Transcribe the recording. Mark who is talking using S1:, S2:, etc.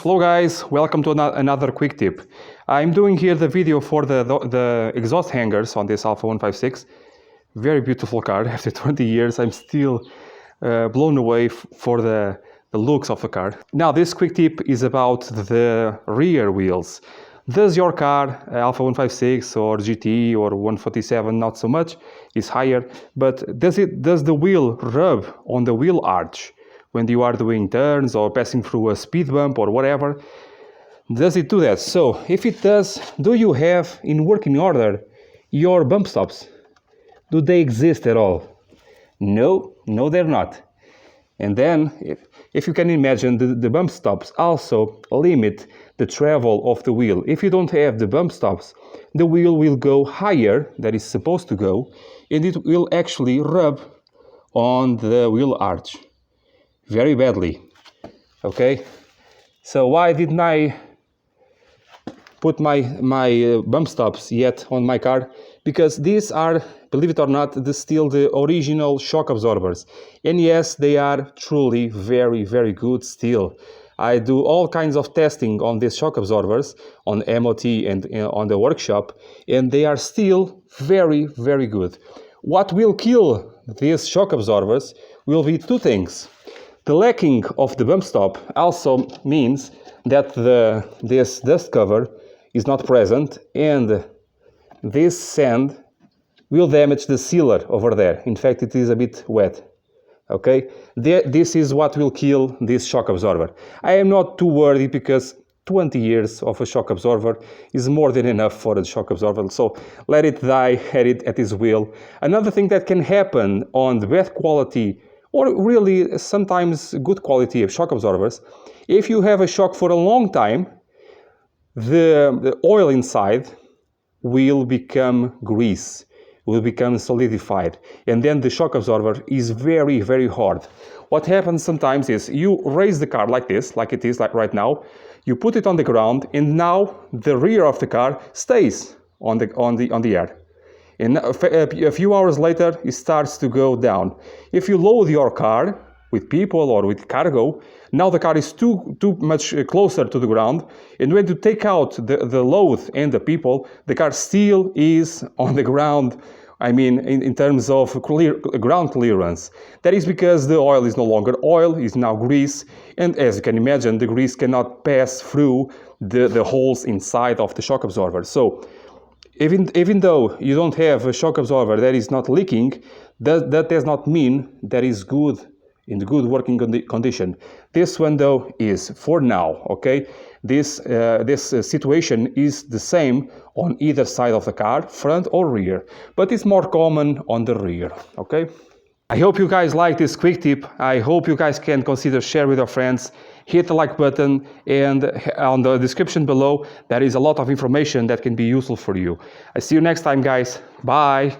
S1: Hello guys, welcome to another quick tip. I'm doing here the video for the exhaust hangers on this Alfa 156. Very beautiful car. After 20 years I'm still blown away for the looks of the car. Now this quick tip is about the rear wheels. Does your car, Alfa 156 or GT or 147, not so much, is higher, but does the wheel rub on the wheel arch when you are doing turns or passing through a speed bump or whatever? Does it do that? So if it does, do you have in working order your bump stops? Do they exist at all? No, they're not. And then if you can imagine, the bump stops also limit the travel of the wheel. If you don't have the bump stops, the wheel will go higher than it's supposed to go, and it will actually rub on the wheel arch very badly. Okay, so why didn't I put my bump stops yet on my car? Because these are, believe it or not, still the original shock absorbers, and yes, they are truly very good still. I do all kinds of testing on these shock absorbers on MOT and on the workshop, and they are still very good. What will kill these shock absorbers will be two things. The lacking of the bump stop also means that this dust cover is not present, and this sand will damage the sealer over there. In fact, it is a bit wet. Okay, this is what will kill this shock absorber. I am not too worried because 20 years of a shock absorber is more than enough for a shock absorber, so let it die at its will. Another thing that can happen on the bad quality or really sometimes good quality of shock absorbers, if you have a shock for a long time, the oil inside will become grease, will become solidified, and then the shock absorber is very hard. What happens sometimes is you raise the car like this, like it is like right now, you put it on the ground, and now the rear of the car stays on the air. And a few hours later, it starts to go down. If you load your car with people or with cargo, now the car is too much closer to the ground, and when you take out the load and the people, the car still is on the ground. I mean, in terms of ground clearance. That is because the oil is no longer oil, is now grease, and as you can imagine, the grease cannot pass through the holes inside of the shock absorber. So even though you don't have a shock absorber that is not leaking, that does not mean that is good, in the good working condition. This one though is for now, okay? This situation is the same on either side of the car, front or rear, but it's more common on the rear, okay? I hope you guys like this quick tip. I hope you guys can consider share with your friends. Hit the like button, and on the description below there is a lot of information that can be useful for you. I see you next time, guys. Bye.